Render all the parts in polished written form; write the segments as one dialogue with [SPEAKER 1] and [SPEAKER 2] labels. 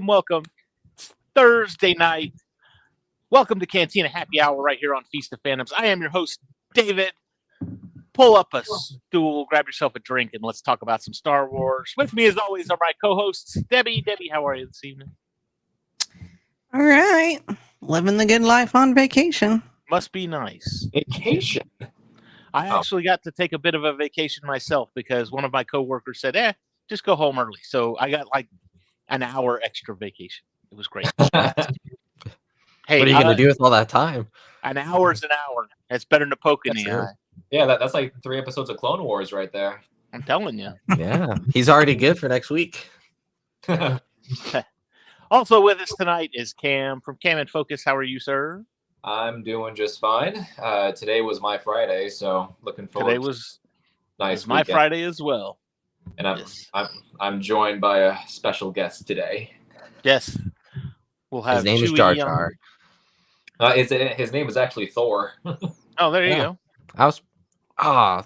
[SPEAKER 1] welcome. It's Thursday night. Welcome to Cantina Happy Hour right here on Feast of Fandoms. I am your host, David. Pull up a stool, grab yourself a drink, and let's talk about some Star Wars. With me, as always, are my co-hosts, Debbie. Debbie, how are you this evening?
[SPEAKER 2] All right. Living the good life on vacation.
[SPEAKER 1] Must be nice.
[SPEAKER 3] Vacation?
[SPEAKER 1] I actually got to take a bit of a vacation myself because one of my coworkers said, just go home early. So I got like an hour extra vacation. It was great.
[SPEAKER 4] Hey, what are you going to do with all that time?
[SPEAKER 1] An hour's an hour. It's better than a poke in the eye.
[SPEAKER 3] Yeah, that's like 3 episodes of Clone Wars right there.
[SPEAKER 1] I'm telling you.
[SPEAKER 4] Yeah, he's already good for next week.
[SPEAKER 1] Also with us tonight is Cam from Cam and Focus. How are you, sir?
[SPEAKER 3] I'm doing just fine. Today was my Friday, so looking forward.
[SPEAKER 1] Today was
[SPEAKER 3] nice.
[SPEAKER 1] My Friday as well.
[SPEAKER 3] And I'm joined by a special guest today.
[SPEAKER 1] Yes, we'll have.
[SPEAKER 4] His name is Jar Jar.
[SPEAKER 3] His name is actually Thor.
[SPEAKER 1] Oh, there you go.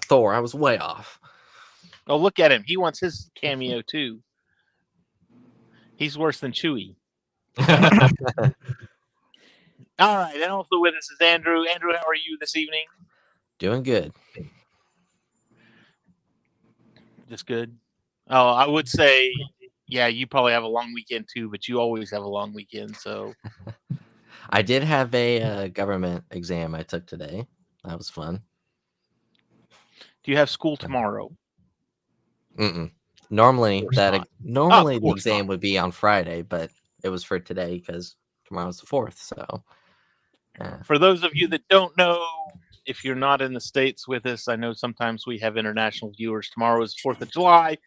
[SPEAKER 4] Thor. I was way off.
[SPEAKER 1] Oh, look at him. He wants his cameo too. He's worse than Chewie. All right, and also with us is Andrew. Andrew, how are you this evening?
[SPEAKER 4] Doing good.
[SPEAKER 1] Just good. Oh, I would say, yeah, you probably have a long weekend too, but you always have a long weekend, so.
[SPEAKER 4] I did have a government exam I took today. That was fun.
[SPEAKER 1] Do you have school tomorrow?
[SPEAKER 4] Normally the exam
[SPEAKER 1] not.
[SPEAKER 4] would be on Friday, but it was for today because tomorrow's the 4th. So,
[SPEAKER 1] for those of you that don't know, if you're not in the States with us, I know sometimes we have international viewers. Tomorrow is 4th of July.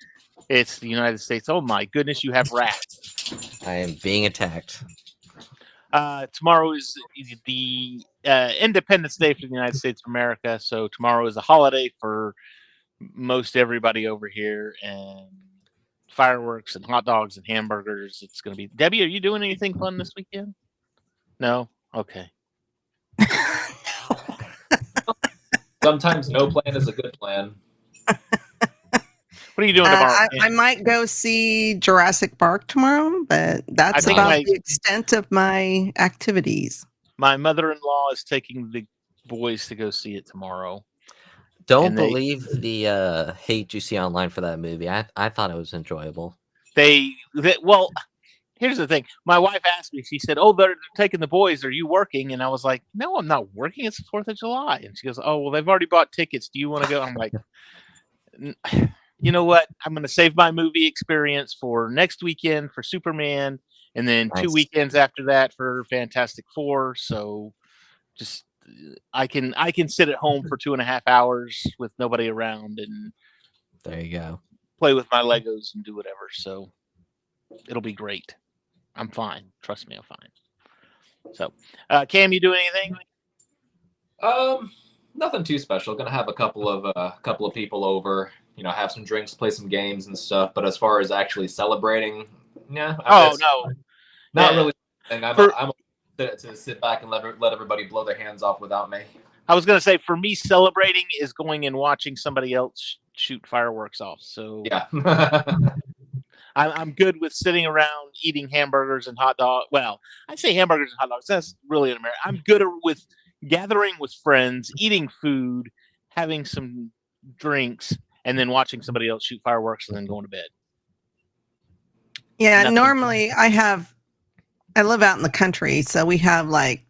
[SPEAKER 1] It's the United States. Oh my goodness, you have rats.
[SPEAKER 4] I am being attacked.
[SPEAKER 1] Tomorrow is the Independence Day for the United States of America. So tomorrow is a holiday for most everybody over here, and fireworks and hot dogs and hamburgers. It's going to be. Debbie, are you doing anything fun this weekend? No? Okay.
[SPEAKER 3] Sometimes no plan is a good plan.
[SPEAKER 1] What are you doing tomorrow?
[SPEAKER 2] I might go see Jurassic Park tomorrow, but that's about the extent of my activities.
[SPEAKER 1] My mother-in-law is taking the boys to go see it tomorrow.
[SPEAKER 4] Don't believe the hate you see online for that movie. I thought it was enjoyable.
[SPEAKER 1] Well, here's the thing. My wife asked me, she said, "Oh, they're taking the boys. Are you working?" And I was like, "No, I'm not working. It's the 4th of July." And she goes, "Oh, well, they've already bought tickets. Do you want to go?" I'm like, you know what? I'm going to save my movie experience for next weekend for Superman, and then 2 weekends after that for Fantastic Four. So just I can sit at home for 2.5 hours with nobody around, and
[SPEAKER 4] there you go.
[SPEAKER 1] Play with my Legos and do whatever. So it'll be great. I'm fine. Trust me, I'm fine. So, Cam, you doing anything?
[SPEAKER 3] Nothing too special. Gonna have a couple of people over. You know, have some drinks, play some games and stuff. But as far as actually celebrating, yeah. Not really. I'm to sit back and let everybody blow their hands off without me.
[SPEAKER 1] I was gonna say, for me, celebrating is going and watching somebody else shoot fireworks off. So
[SPEAKER 3] yeah.
[SPEAKER 1] I'm good with sitting around eating hamburgers and hot dogs. Well, I say hamburgers and hot dogs. That's really an American. I'm good with gathering with friends, eating food, having some drinks, and then watching somebody else shoot fireworks and then going to bed.
[SPEAKER 2] Yeah, normally I live out in the country, so we have like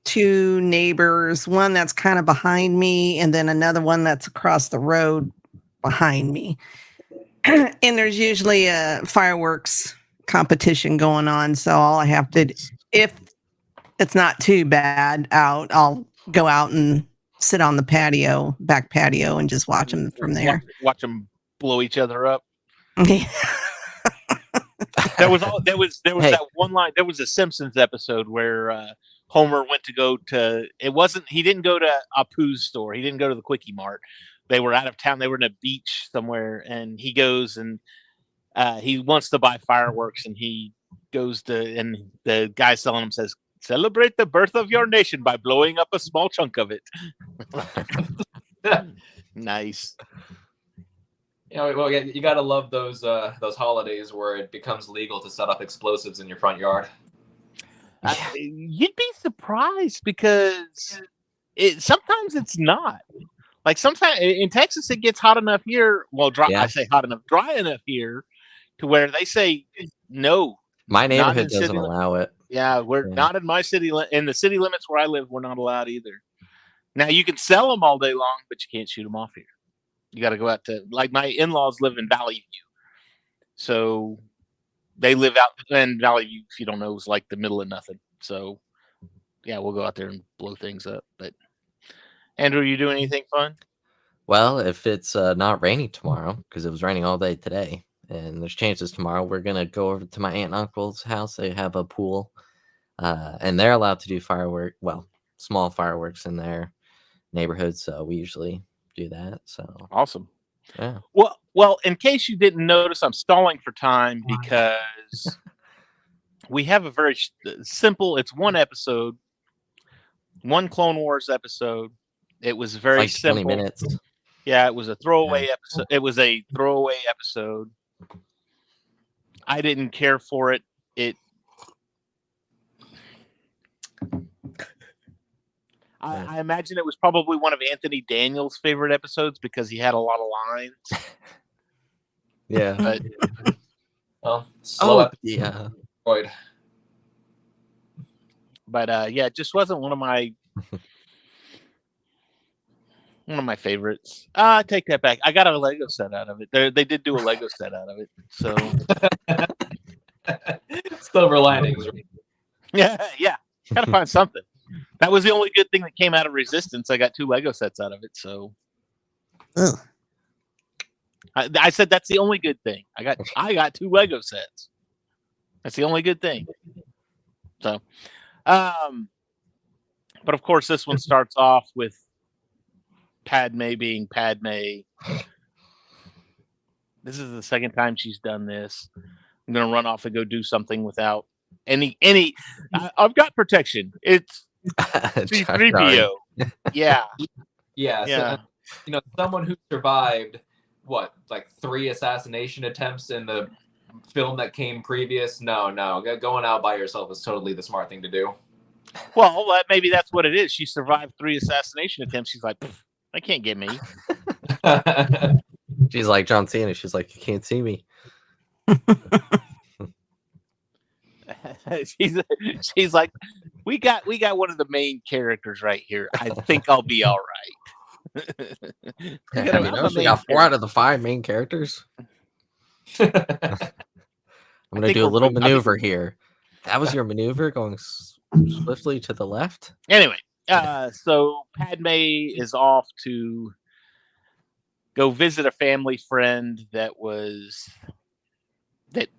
[SPEAKER 2] 2 neighbors, one that's kind of behind me and then another one that's across the road behind me. And there's usually a fireworks competition going on. So all I have to, if it's not too bad out, I'll go out and sit on the back patio, and just watch them from there.
[SPEAKER 1] Watch them blow each other up. There was that one line. There was a Simpsons episode where Homer went to go to. He didn't go to Apu's store. He didn't go to the Quickie Mart. They were out of town. They were in a beach somewhere, and he goes and he wants to buy fireworks, and he goes to, and the guy selling him says, "Celebrate the birth of your nation by blowing up a small chunk of it." Nice.
[SPEAKER 3] well, you gotta love those holidays where it becomes legal to set off explosives in your front yard.
[SPEAKER 1] You'd be surprised because sometimes it's not. Like sometimes in Texas, it gets hot enough here. Well, dry. Yeah. I say hot enough, dry enough here, to where they say no.
[SPEAKER 4] My neighborhood doesn't allow it.
[SPEAKER 1] Yeah, we're not in my city. In the city limits where I live, we're not allowed either. Now you can sell them all day long, but you can't shoot them off here. You got to go out to, like, my in-laws live in Valley View, so they live out in Valley View. If you don't know, it's like the middle of nothing. So yeah, we'll go out there and blow things up. But Andrew, you doing anything fun?
[SPEAKER 4] Well, if it's not raining tomorrow, because it was raining all day today, and there's chances tomorrow, we're going to go over to my aunt and uncle's house. They have a pool, and they're allowed to do small fireworks in their neighborhood, so we usually do that. So
[SPEAKER 1] awesome.
[SPEAKER 4] Yeah.
[SPEAKER 1] Well, in case you didn't notice, I'm stalling for time because we have a very simple, it's one episode, one Clone Wars episode. It was very
[SPEAKER 4] like
[SPEAKER 1] simple.
[SPEAKER 4] 20 minutes.
[SPEAKER 1] Yeah, it was a throwaway episode. It was a throwaway episode. I didn't care for it. I imagine it was probably one of Anthony Daniels' favorite episodes because he had a lot of lines.
[SPEAKER 4] Yeah.
[SPEAKER 3] But, slow
[SPEAKER 4] yeah.
[SPEAKER 1] But it just wasn't one of my favorites. I take that back. I got a Lego set out of it. They did do a Lego set out of it. So
[SPEAKER 3] silver linings.
[SPEAKER 1] Yeah. Gotta find something. That was the only good thing that came out of Resistance. I got 2 Lego sets out of it. So I said that's the only good thing. I got 2 Lego sets. That's the only good thing. So, but of course, this one starts off with Padmé being Padmé. This is the second time she's done this. I'm gonna run off and go do something without any. I've got protection. It's C-3PO. Yeah.
[SPEAKER 3] So, someone who survived like 3 assassination attempts in the film that came previous. No, going out by yourself is totally the smart thing to do.
[SPEAKER 1] Well, maybe that's what it is. She survived 3 assassination attempts. She's like, they can't get me.
[SPEAKER 4] She's like John Cena. She's like, you can't see me.
[SPEAKER 1] she's like, we got one of the main characters right here. I think I'll be all right.
[SPEAKER 4] We got 4 out of the 5 main characters. I'm gonna do a little maneuver here. That was your maneuver, going swiftly to the left.
[SPEAKER 1] Anyway, so Padmé is off to go visit a family friend that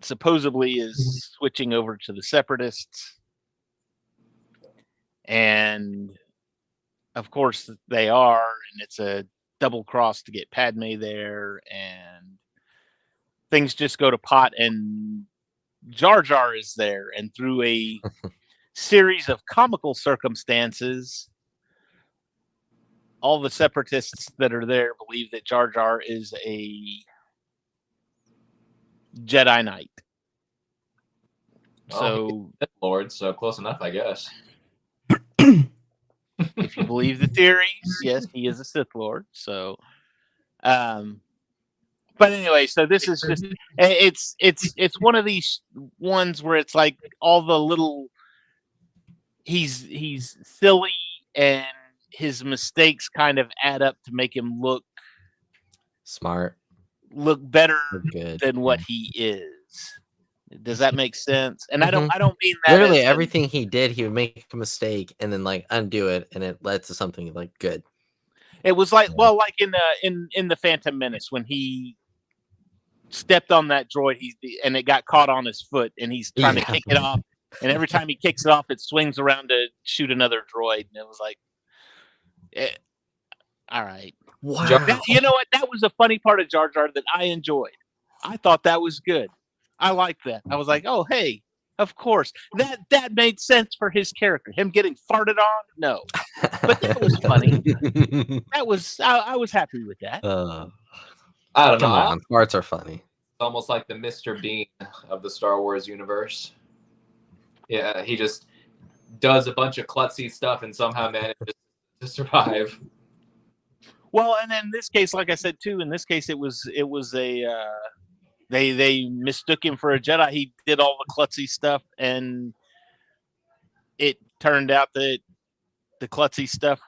[SPEAKER 1] supposedly is switching over to the Separatists. And of course they are, and it's a double cross to get Padmé there, and things just go to pot, and Jar Jar is there, and through a series of comical circumstances, all the Separatists that are there believe that Jar Jar is a Jedi Knight. So,
[SPEAKER 3] Lord, so close enough, I guess.
[SPEAKER 1] If you believe the theories, yes, he is a Sith Lord. So, but anyway, so this is just it's one of these ones where it's like all the little he's silly, and his mistakes kind of add up to make him look
[SPEAKER 4] smart,
[SPEAKER 1] look better than what he is. Does that make sense? And I don't mean that
[SPEAKER 4] literally everything he did, he would make a mistake and then like undo it, and it led to something like good.
[SPEAKER 1] It was like, well, like in the Phantom Menace, when he stepped on that droid, and it got caught on his foot, and he's trying to kick it off, and every time he kicks it off, it swings around to shoot another droid, and it was like, all right.
[SPEAKER 4] Wow.
[SPEAKER 1] You know what? That was a funny part of Jar Jar that I enjoyed. I thought that was good. I liked that. I was like, oh, hey, of course. That made sense for his character. Him getting farted on? No. But that was funny. I was happy with that.
[SPEAKER 3] I don't know.
[SPEAKER 4] Come on, farts are funny.
[SPEAKER 3] Almost like the Mr. Bean of the Star Wars universe. Yeah, he just does a bunch of klutzy stuff and somehow manages to survive.
[SPEAKER 1] Well, and in this case, like I said too, in this case it was a they mistook him for a Jedi. He did all the klutzy stuff, and it turned out that the klutzy stuff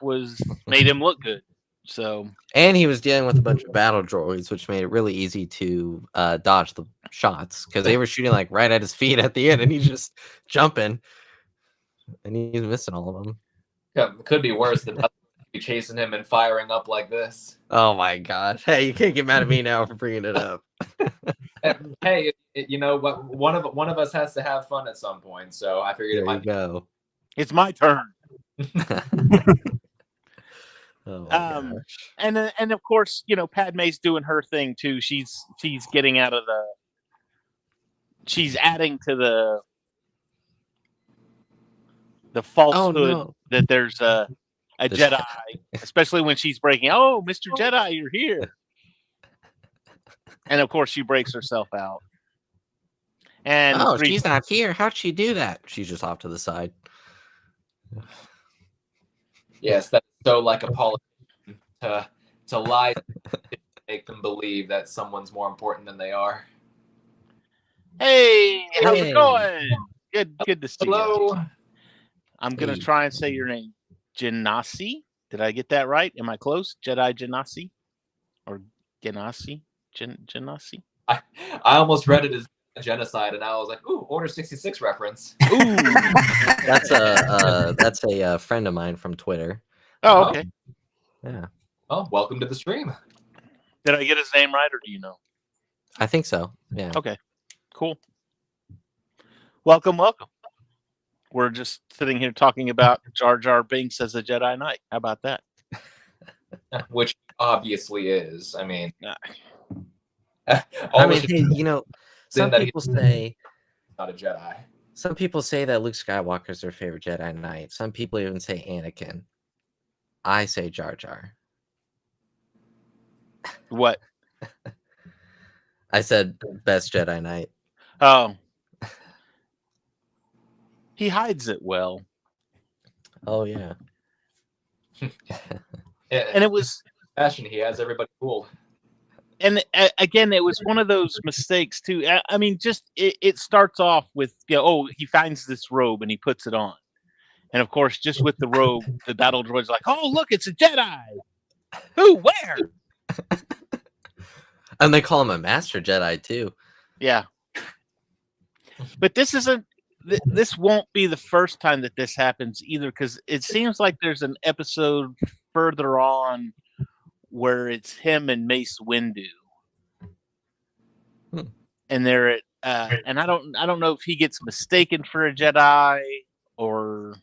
[SPEAKER 1] made him look good. So,
[SPEAKER 4] and he was dealing with a bunch of battle droids, which made it really easy to dodge the shots because they were shooting like right at his feet at the end, and he's just jumping, and he's missing all of them.
[SPEAKER 3] Yeah, it could be worse than be chasing him and firing up like this.
[SPEAKER 4] Oh my god! Hey, you can't get mad at me now for bringing it up.
[SPEAKER 3] Hey, you know what? One of us has to have fun at some point, so I figured
[SPEAKER 4] There
[SPEAKER 3] it might
[SPEAKER 4] go.
[SPEAKER 1] It's my turn.
[SPEAKER 4] Oh my gosh.
[SPEAKER 1] And of course, Padmé's doing her thing too. She's getting out of she's adding to the falsehood that there's a Jedi, especially when she's breaking. Oh, Mr. Jedi, you're here. And of course, she breaks herself out. And
[SPEAKER 4] she's not here. How'd she do that? She's just off to the side.
[SPEAKER 3] Yes, that's so like a politician to lie to make them believe that someone's more important than they are.
[SPEAKER 1] Hey, how's it going? Good to see you.
[SPEAKER 3] Hello.
[SPEAKER 1] I'm gonna try and say your name. Genasi. Did I get that right? Am I close? Jedi Genasi? Or Genasi? Genasi?
[SPEAKER 3] I almost read it as genocide, and I was like, "Ooh, Order 66 reference."
[SPEAKER 1] Ooh,
[SPEAKER 4] that's a friend of mine from Twitter.
[SPEAKER 1] Oh, okay.
[SPEAKER 4] Yeah.
[SPEAKER 3] Oh, welcome to the stream.
[SPEAKER 1] Did I get his name right, or do you know?
[SPEAKER 4] I think so. Yeah.
[SPEAKER 1] Okay. Cool. Welcome. We're just sitting here talking about Jar Binks as a Jedi Knight. How about that?
[SPEAKER 3] Which obviously is. I mean,
[SPEAKER 4] hey, some people say
[SPEAKER 3] not a Jedi.
[SPEAKER 4] Some people say that Luke Skywalker is their favorite Jedi Knight. Some people even say Anakin. I say Jar Jar.
[SPEAKER 1] What?
[SPEAKER 4] I said best Jedi Knight.
[SPEAKER 1] Oh. He hides it well.
[SPEAKER 4] Oh, yeah.
[SPEAKER 1] And it was...
[SPEAKER 3] Fashion, he has everybody fooled.
[SPEAKER 1] And again, it was one of those mistakes, too. I mean, just it starts off with, he finds this robe and he puts it on. And, of course, just with the robe, the battle droid's like, oh, look, it's a Jedi. Who? Where?
[SPEAKER 4] And they call him a Master Jedi, too.
[SPEAKER 1] Yeah. But this won't be the first time that this happens either, because it seems like there's an episode further on where it's him and Mace Windu. And they're at and I don't know if he gets mistaken for a Jedi or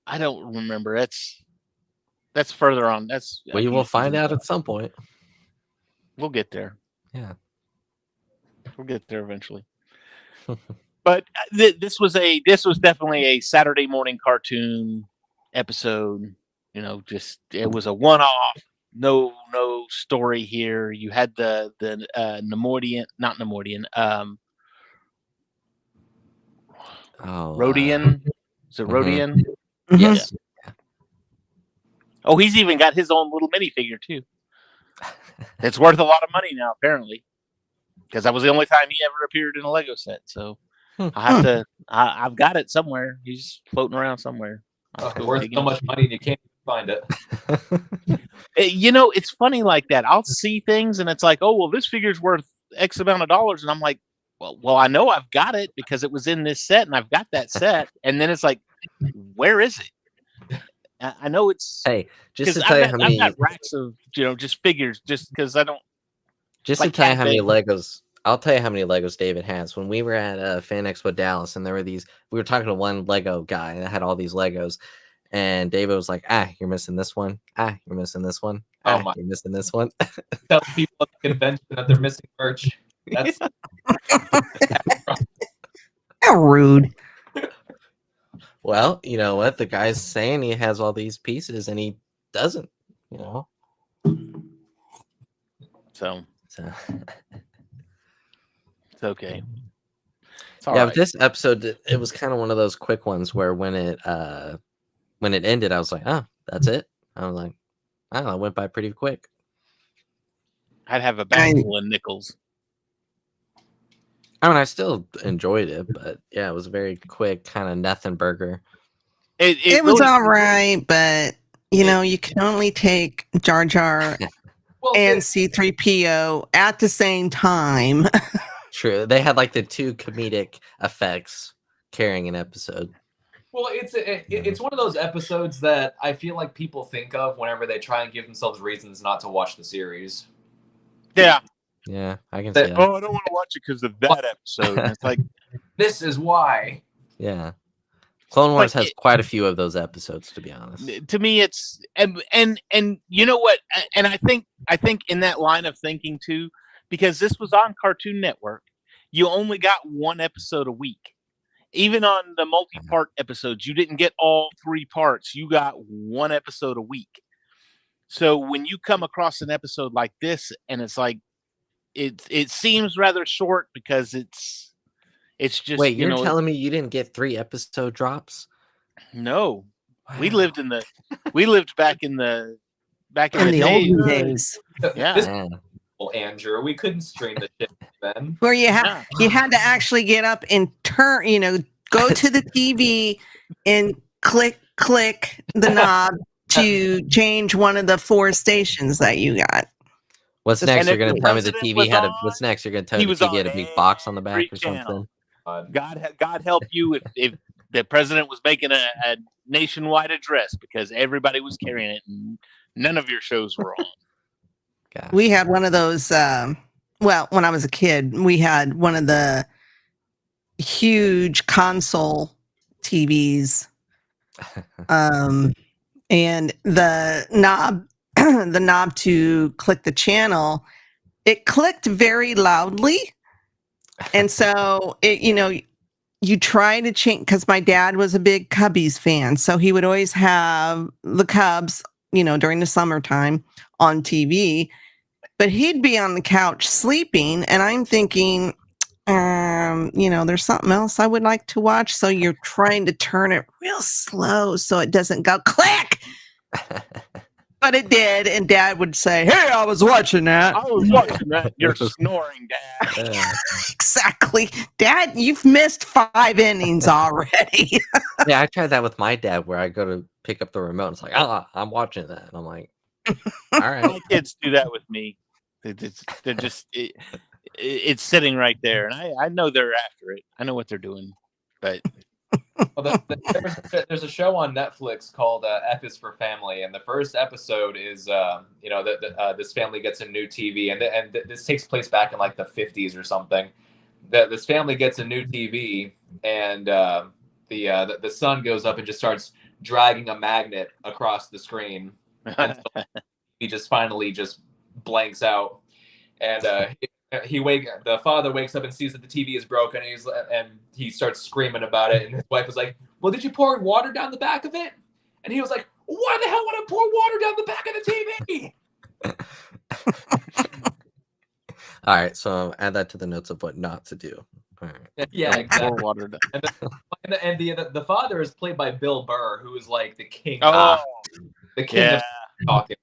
[SPEAKER 1] I don't remember. That's further on.
[SPEAKER 4] We will find out at some point.
[SPEAKER 1] We'll get there.
[SPEAKER 4] Yeah.
[SPEAKER 1] We'll get there eventually. But this was definitely a Saturday morning cartoon episode. It was a one-off. No story here. You had the Nemoidian, not Nemoidian. Rodian. Is it Rodian?
[SPEAKER 4] Mm-hmm. Yes.
[SPEAKER 1] Yeah. Oh, he's even got his own little minifigure too. It's worth a lot of money now, apparently, because that was the only time he ever appeared in a Lego set. So I've got it somewhere. He's floating around somewhere.
[SPEAKER 3] Worth so much money you can't find it.
[SPEAKER 1] It's funny like that. I'll see things and it's like, oh, well, this figure's worth X amount of dollars. And I'm like, well, I know I've got it because it was in this set and I've got that set. And then it's like, where is it? I know it's...
[SPEAKER 4] Hey, just to tell you how many...
[SPEAKER 1] I've got racks of, just figures just because I don't...
[SPEAKER 4] Just to tell you how many Legos... I'll tell you how many Legos David has. When we were at Fan Expo Dallas, and there were we were talking to one Lego guy that had all these Legos, and David was like, you're missing this one. You're missing this one. You're missing this one.
[SPEAKER 3] Tell people at the convention that they're missing merch. That's
[SPEAKER 2] how rude.
[SPEAKER 4] Well, you know what? The guy's saying he has all these pieces, and he doesn't,
[SPEAKER 1] So it's okay. It's
[SPEAKER 4] yeah,
[SPEAKER 1] right.
[SPEAKER 4] but this episode, it was kind of one of those quick ones where when it ended, I was like, oh, that's it. I was like, I don't know, it went by pretty quick.
[SPEAKER 1] I'd have a bag full of nickels.
[SPEAKER 4] I mean, I still enjoyed it, but yeah, it was a very quick kind of nothing burger.
[SPEAKER 2] It was all right, but you can only take Jar Jar and C-3PO at the same time.
[SPEAKER 4] True. They had like the two comedic effects carrying an episode.
[SPEAKER 3] Well, it's one of those episodes that I feel like people think of whenever they try and give themselves reasons not to watch the series.
[SPEAKER 1] Yeah.
[SPEAKER 4] Yeah, I can see that.
[SPEAKER 1] Oh, I don't want to watch it because of that episode. And it's like,
[SPEAKER 3] this is why.
[SPEAKER 4] Yeah. Clone Wars has quite a few of those episodes, to be honest.
[SPEAKER 1] To me, it's and you know what? And I think in that line of thinking too, because this was on Cartoon Network, you only got one episode a week. Even on the multi-part episodes, you didn't get all 3 parts. You got one episode a week. So when you come across an episode like this, and it's like, it seems rather short because it's just.
[SPEAKER 4] Wait, you're telling me you didn't get 3 episode drops?
[SPEAKER 1] No,
[SPEAKER 4] wow.
[SPEAKER 1] we lived back in the
[SPEAKER 2] olden days.
[SPEAKER 1] Yeah.
[SPEAKER 3] Well, Andrew, we couldn't stream the shit then.
[SPEAKER 2] Where you had to actually get up and turn, go to the TV and click the knob to change one of the 4 stations that you got.
[SPEAKER 4] What's next? You're going to tell me the TV had what's next? You're going to tell me the TV had a big box on the back or something?
[SPEAKER 1] God help you if the president was making a nationwide address because everybody was carrying it and none of your shows were on.
[SPEAKER 4] Gosh.
[SPEAKER 2] We had one of those, when I was a kid, we had one of the huge console TVs. And the knob to click the channel, it clicked very loudly. And so you try to change, because my dad was a big Cubbies fan. So he would always have the Cubs, during the summertime on TV, but he'd be on the couch sleeping. And I'm thinking, there's something else I would like to watch. So you're trying to turn it real slow so it doesn't go click. But it did, and Dad would say, "Hey, I was watching that."
[SPEAKER 1] I was watching that. You're snoring, Dad.
[SPEAKER 2] Exactly, Dad. You've missed 5 innings already.
[SPEAKER 4] Yeah, I tried that with my dad, where I go to pick up the remote. And it's like, I'm watching that, and I'm like, all right.
[SPEAKER 1] My kids do that with me. They're just it's sitting right there, and I know they're after it. I know what they're doing, but.
[SPEAKER 3] Well, there's a show on Netflix called F is for Family, and the first episode is this family gets a new TV, and this takes place back in like the 50s or something. This family gets a new TV, and the son goes up and just starts dragging a magnet across the screen, and so he just finally just blanks out, and the father wakes up and sees that the TV is broken, and he starts screaming about it, and his wife was like, "Well, did you pour water down the back of it?" And he was like, "Why the hell would I pour water down the back of the TV?"
[SPEAKER 4] All right, so add that to the notes of what not to do. All right.
[SPEAKER 3] Yeah, exactly.
[SPEAKER 1] Pour water down.
[SPEAKER 3] And the father is played by Bill Burr, who is like the king.
[SPEAKER 1] Oh,
[SPEAKER 3] the king of talking.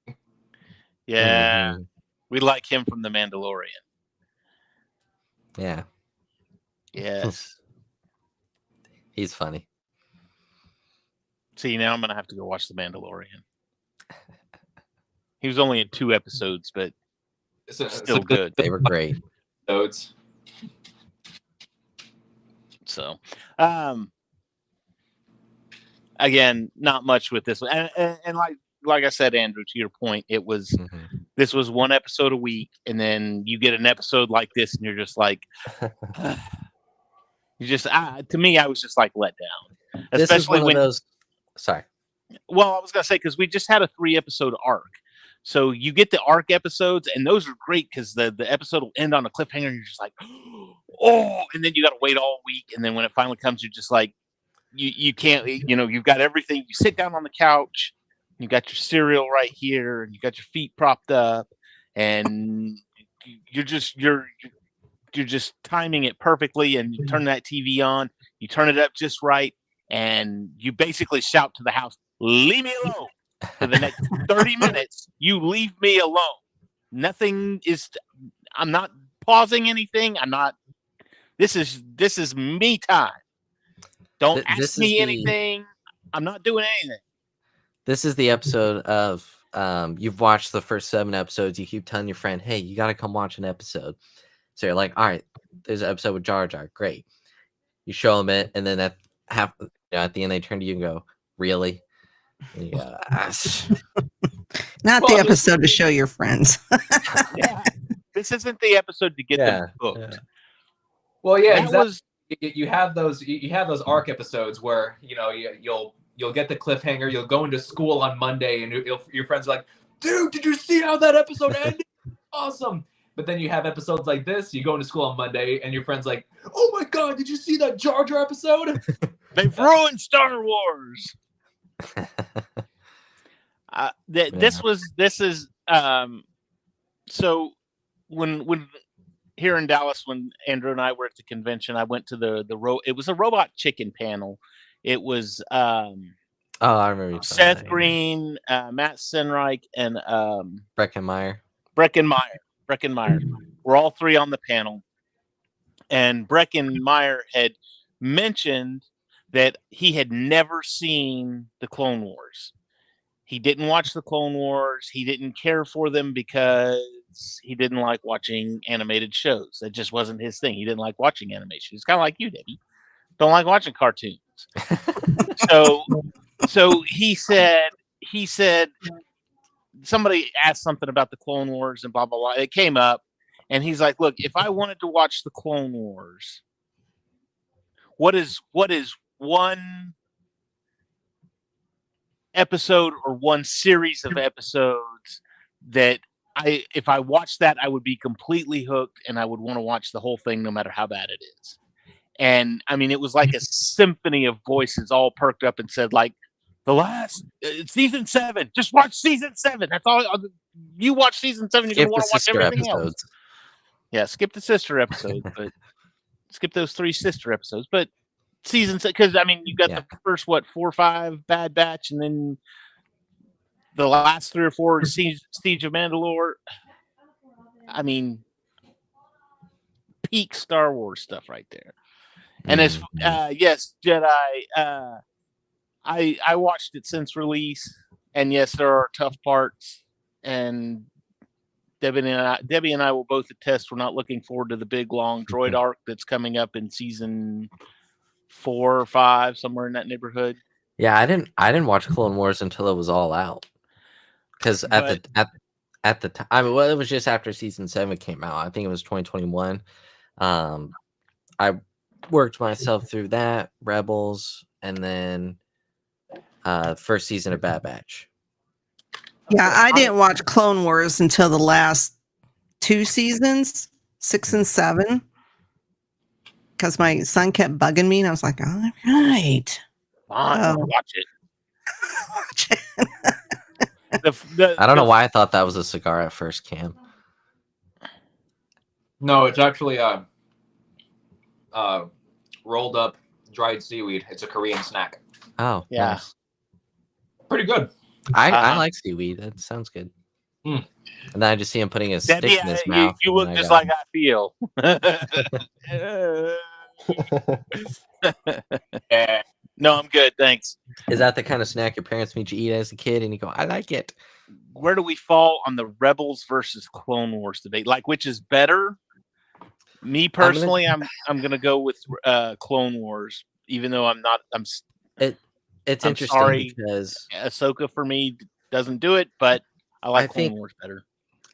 [SPEAKER 1] Yeah, we like him from The Mandalorian.
[SPEAKER 4] Yeah.
[SPEAKER 1] Yes.
[SPEAKER 4] He's funny.
[SPEAKER 1] See, now I'm gonna have to go watch The Mandalorian. He was only in 2 episodes, but still good.
[SPEAKER 4] They were great.
[SPEAKER 3] Episodes.
[SPEAKER 1] So, again, not much with this one, and like I said, Andrew, to your point, it was this was 1 episode a week, and then you get an episode like this, and you're just like, to me, I was just like let down.
[SPEAKER 4] This
[SPEAKER 1] Especially
[SPEAKER 4] is one of those. Sorry.
[SPEAKER 1] Well, I was gonna say because we just had a 3-episode arc, so you get the arc episodes, and those are great because the episode will end on a cliffhanger, and you're just like, oh, and then you got to wait all week, and then when it finally comes, you're just like, you can't, you've got everything. You sit down on the couch. You got your cereal right here, and you got your feet propped up, and you're just timing it perfectly, and you turn that TV on, you turn it up just right, and you basically shout to the house, "Leave me alone." For the next 30 minutes, you leave me alone. Nothing is. I'm not pausing anything. I'm not. This is me time. Don't ask me anything. I'm not doing anything.
[SPEAKER 4] This is the episode of you've watched the first 7 episodes. You keep telling your friend, "Hey, you got to come watch an episode." So you're like, "All right, there's an episode with Jar Jar. Great." You show them it, and then at the end, they turn to you and go, "Really?" And you go,
[SPEAKER 2] Not the episode to show your friends.
[SPEAKER 1] Yeah, this isn't the episode to get them hooked.
[SPEAKER 3] Yeah. Well, yeah, exactly. You have those arc episodes where you'll get the cliffhanger. You'll go into school on Monday, and your friends are like, "Dude, did you see how that episode ended? Awesome!" But then you have episodes like this. You go into school on Monday, and your friend's like, "Oh my God, did you see that Jar Jar episode?
[SPEAKER 1] They've ruined Star Wars." This is so when here in Dallas, when Andrew and I were at the convention, I went to it was a robot chicken panel. It was
[SPEAKER 4] I remember
[SPEAKER 1] Seth Green, Matt Senreich, and
[SPEAKER 4] Breckenmeyer.
[SPEAKER 1] We're all 3 on the panel, and Breckenmeyer had mentioned that he had never seen the Clone Wars. He didn't watch the Clone Wars. He didn't care for them because he didn't like watching animated shows. That just wasn't his thing. He didn't like watching animation. It's kind of like you, Debbie. Don't like watching cartoons. So he said somebody asked something about the Clone Wars and blah blah blah. It came up, and he's like, "Look, if I wanted to watch the Clone Wars, what is one episode or one series of episodes that if I watched that, I would be completely hooked, and I would want to watch the whole thing no matter how bad it is." And I mean, it was like a symphony of voices all perked up and said, like, the last season 7, just watch season 7. That's all. You watch season 7, you're going to want to watch everything else. Yeah, skip the sister episodes, but skip those 3 sister episodes. But season 6, because I mean, you got the first 4 or 5 Bad Batch, and then the last 3 or 4 Siege of Mandalore. I mean, peak Star Wars stuff right there. And as yes, Jedi. I watched it since release, and yes, there are tough parts. And Debbie and I will both attest we're not looking forward to the big long droid arc that's coming up in season 4 or 5, somewhere in that neighborhood.
[SPEAKER 4] Yeah, I didn't watch Clone Wars until it was all out, because at the time, I mean, well, it was just after season 7 came out. I think it was 2021. I worked myself through that, Rebels, and then first season of Bad Batch.
[SPEAKER 2] Yeah, I didn't watch Clone Wars until the last 2 seasons, 6 and 7, because my son kept bugging me, and I was like, "All right,
[SPEAKER 1] fine, watch it."
[SPEAKER 2] Watch it.
[SPEAKER 4] I don't know why I thought that was a cigar at first, Cam.
[SPEAKER 3] No, it's actually rolled up dried seaweed. It's a Korean snack.
[SPEAKER 4] Oh,
[SPEAKER 1] yeah,
[SPEAKER 4] nice.
[SPEAKER 3] Pretty good.
[SPEAKER 4] I like seaweed. That sounds good. And then I just see him putting a stick in his mouth.
[SPEAKER 1] You look just like I feel. No, I'm good, thanks.
[SPEAKER 4] Is that the kind of snack your parents made you eat as a kid, and you go, "I like it"?
[SPEAKER 1] Where do we fall on the Rebels versus Clone Wars debate? Like, which is better? Me personally, I'm gonna go with Clone Wars, even though I'm not.
[SPEAKER 4] It's
[SPEAKER 1] I'm
[SPEAKER 4] interesting
[SPEAKER 1] sorry,
[SPEAKER 4] because
[SPEAKER 1] Ahsoka for me doesn't do it, but I like Clone Wars better.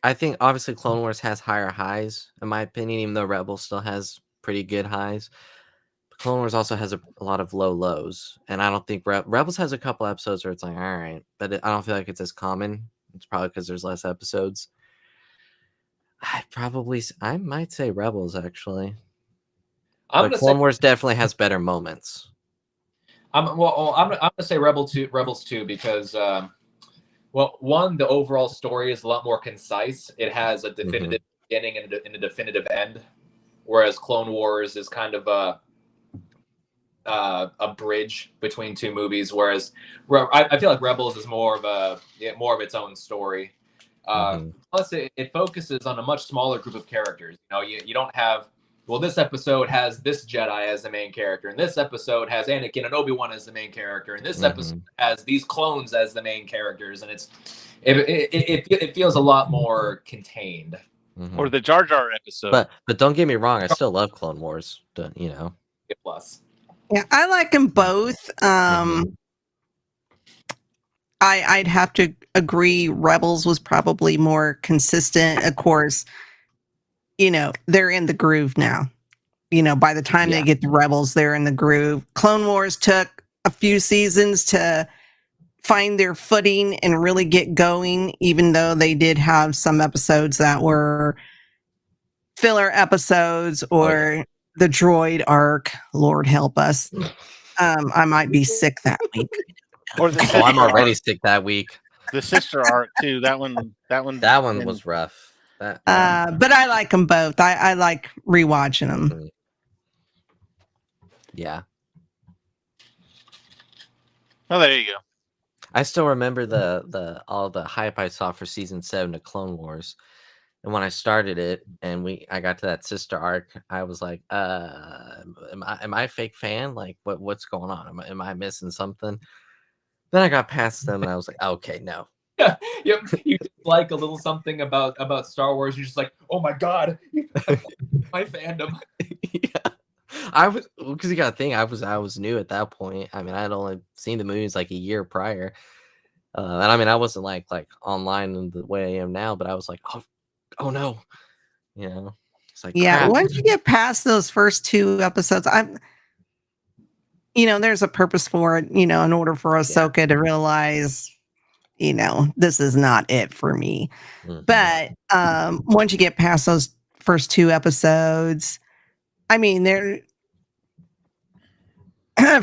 [SPEAKER 4] I think obviously Clone Wars has higher highs, in my opinion, even though Rebels still has pretty good highs. But Clone Wars also has a lot of low lows, and I don't think Rebels has a couple episodes where it's like, all right, but I don't feel like it's as common. It's probably because there's less episodes. I might say Rebels, actually. But Clone Wars definitely has better moments.
[SPEAKER 3] I'm gonna say Rebels 2 because one, the overall story is a lot more concise. It has a definitive beginning and a definitive end, whereas Clone Wars is kind of a bridge between two movies. Whereas I feel like Rebels is more of its own story. Plus, it focuses on a much smaller group of characters. You don't have. Well, this episode has this Jedi as the main character, and this episode has Anakin and Obi-Wan as the main character, and this episode has these clones as the main characters, and it feels a lot more contained.
[SPEAKER 1] Or the Jar Jar episode.
[SPEAKER 4] But don't get me wrong, I still love Clone Wars.
[SPEAKER 3] Plus,
[SPEAKER 2] yeah, I like them both. I'd have to agree. Rebels was probably more consistent. Of course, they're in the groove now. By the time they get to Rebels, they're in the groove. Clone Wars took a few seasons to find their footing and really get going, even though they did have some episodes that were filler episodes or the droid arc. Lord help us. I might be sick that week.
[SPEAKER 1] Or
[SPEAKER 4] I'm already sick that week.
[SPEAKER 1] The sister arc too. That one
[SPEAKER 4] was rough.
[SPEAKER 2] But I like them both. I like rewatching them.
[SPEAKER 4] Yeah.
[SPEAKER 1] Oh, there you go.
[SPEAKER 4] I still remember the all the hype I saw for season 7 of Clone Wars. And when I started it and I got to that sister arc, I was like, am I a fake fan? Like what's going on? Am I missing something? Then I got past them and I was like, okay, no.
[SPEAKER 3] Yeah, you just like a little something about Star Wars. You're just like, oh my god, my fandom.
[SPEAKER 4] Yeah, I was, because you got to think, I was new at that point. I mean, I had only seen the movies like a year prior, and I mean, I wasn't like online in the way I am now, but I was like, oh no, it's like, crap.
[SPEAKER 2] Once you get past those first 2 episodes, there's a purpose for it, in order for Ahsoka to realize, this is not it for me. But once you get past those first 2 episodes, I mean, they're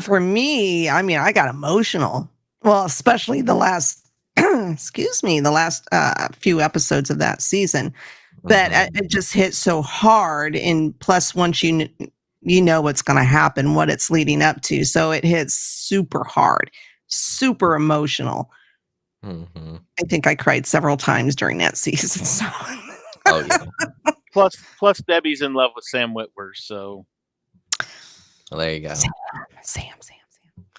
[SPEAKER 2] for me, I mean, I got emotional. Well, especially the last, the last few episodes of that season. But it just hit so hard. And plus, once you know what's going to happen, what it's leading up to. So it hits super hard, super emotional. I think I cried several times during that season. So.
[SPEAKER 4] Oh yeah.
[SPEAKER 1] Plus Debbie's in love with Sam Witwer, so.
[SPEAKER 4] Well, there you go.
[SPEAKER 2] Sam.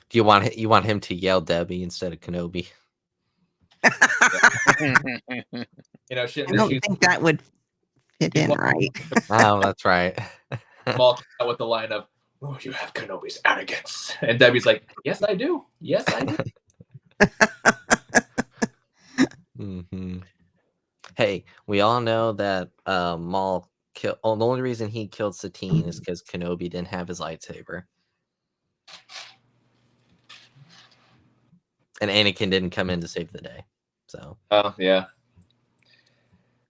[SPEAKER 4] Do you want him to yell Debbie instead of Kenobi?
[SPEAKER 2] I don't think that would fit in right.
[SPEAKER 4] Oh, that's right.
[SPEAKER 3] Maul out with the line of, "Oh, you have Kenobi's arrogance," and Debbie's like, "Yes, I do. Yes, I do."
[SPEAKER 4] Hey, we all know that Maul killed. Oh, the only reason he killed Satine is because Kenobi didn't have his lightsaber, and Anakin didn't come in to save the day. So.
[SPEAKER 3] Oh yeah.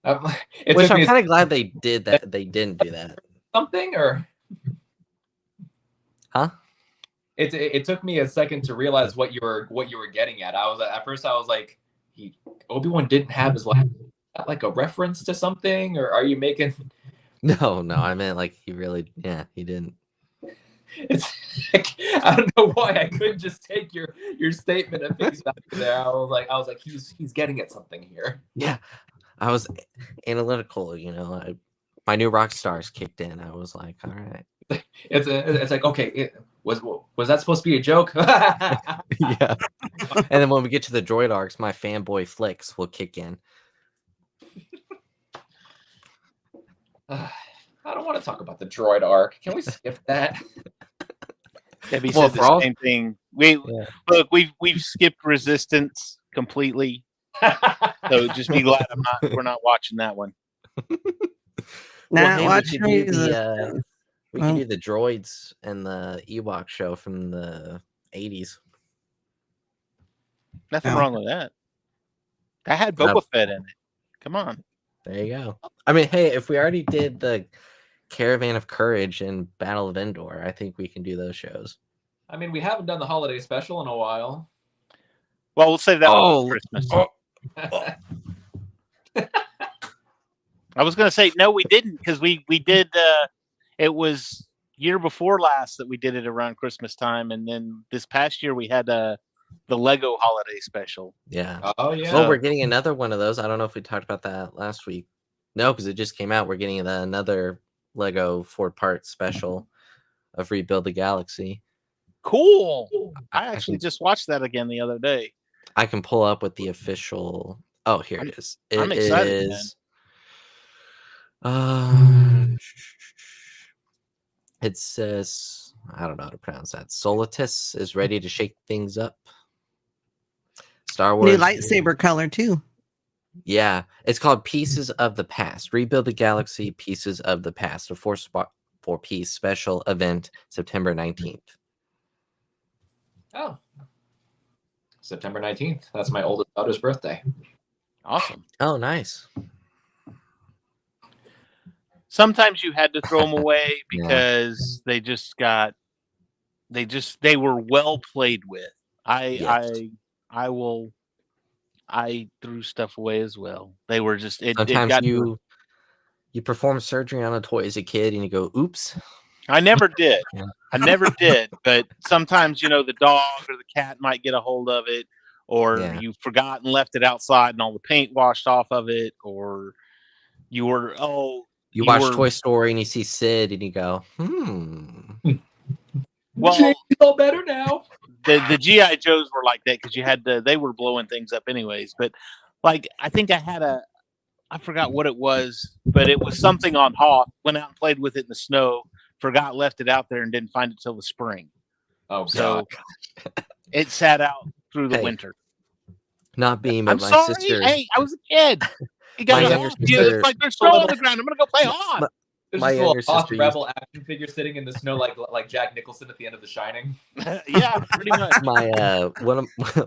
[SPEAKER 4] Which I'm kind of glad they did that. They didn't do that.
[SPEAKER 3] Something or.
[SPEAKER 4] Huh?
[SPEAKER 3] It took me a second to realize what you were getting at. At first I was like, Obi-Wan didn't have his life. Is that like a reference to something, or are you making?
[SPEAKER 4] No. I meant like he really, he didn't.
[SPEAKER 3] It's like, I don't know why I couldn't just take your statement and face value there. I was like, he's getting at something here.
[SPEAKER 4] Yeah, I was analytical. My new rock stars kicked in. I was like, all right.
[SPEAKER 3] It's like, okay, was that supposed to be a joke?
[SPEAKER 4] Yeah. And then when we get to the droid arcs, my fanboy flicks will kick in.
[SPEAKER 3] I don't want to talk about the droid arc. Can we skip that?
[SPEAKER 1] Debbie said the same thing. We've skipped Resistance completely. So just be glad we're not watching that one.
[SPEAKER 4] We can do the droids and the Ewok show from the 80s.
[SPEAKER 1] Nothing wrong with that. That had Boba Fett in it. Come on.
[SPEAKER 4] There you go. I mean, hey, if we already did the Caravan of Courage and Battle of Endor, I think we can do those shows.
[SPEAKER 3] I mean, we haven't done the holiday special in a while.
[SPEAKER 1] Well, we'll save that one for Christmas. I was going to say no, we didn't because we did. It was year before last that we did it around Christmas time, and then this past year we had the Lego holiday special.
[SPEAKER 4] Yeah.
[SPEAKER 3] Oh yeah.
[SPEAKER 4] Well, we're getting another one of those. I don't know if we talked about that last week. No, because it just came out. We're getting another Lego 4-part special of Rebuild the Galaxy.
[SPEAKER 1] Cool. I actually just watched that again the other day.
[SPEAKER 4] I can pull up with the official. Oh, here it is.
[SPEAKER 1] I'm excited,
[SPEAKER 4] It says, I don't know how to pronounce that. Solitus is ready to shake things up. Star Wars.
[SPEAKER 2] New lightsaber color, too.
[SPEAKER 4] Yeah. It's called Pieces of the Past. Rebuild the Galaxy, Pieces of the Past. A 4-piece special event, September 19th.
[SPEAKER 3] Oh. September 19th. That's my oldest daughter's birthday.
[SPEAKER 1] Awesome.
[SPEAKER 4] Oh, nice.
[SPEAKER 1] Sometimes you had to throw them away because they were well played with. I threw stuff away as well. They were just
[SPEAKER 4] sometimes you perform surgery on a toy as a kid and you go, oops.
[SPEAKER 1] I never did.
[SPEAKER 4] Yeah.
[SPEAKER 1] I never did. But sometimes, the dog or the cat might get a hold of it, or you forgot and left it outside and all the paint washed off of it, or you watch
[SPEAKER 4] Toy Story and you see Sid and you go,
[SPEAKER 1] Well,
[SPEAKER 3] it's all better now.
[SPEAKER 1] The G.I. Joes were like that because they were blowing things up anyways. But I think I forgot what it was, but it was something on Hoth. Went out and played with it in the snow, forgot, left it out there, and didn't find it till the spring.
[SPEAKER 3] Oh,
[SPEAKER 1] so it sat out through the winter.
[SPEAKER 4] Not being, but
[SPEAKER 1] I'm
[SPEAKER 4] my
[SPEAKER 1] sorry.
[SPEAKER 4] sister.
[SPEAKER 1] Hey, I was a kid. You got it's like there's snow on the ground. I'm gonna go play Hoth.
[SPEAKER 3] There's my younger sister rebel action figure sitting in the snow like Jack Nicholson at the end of The Shining.
[SPEAKER 1] Yeah, pretty much.
[SPEAKER 4] My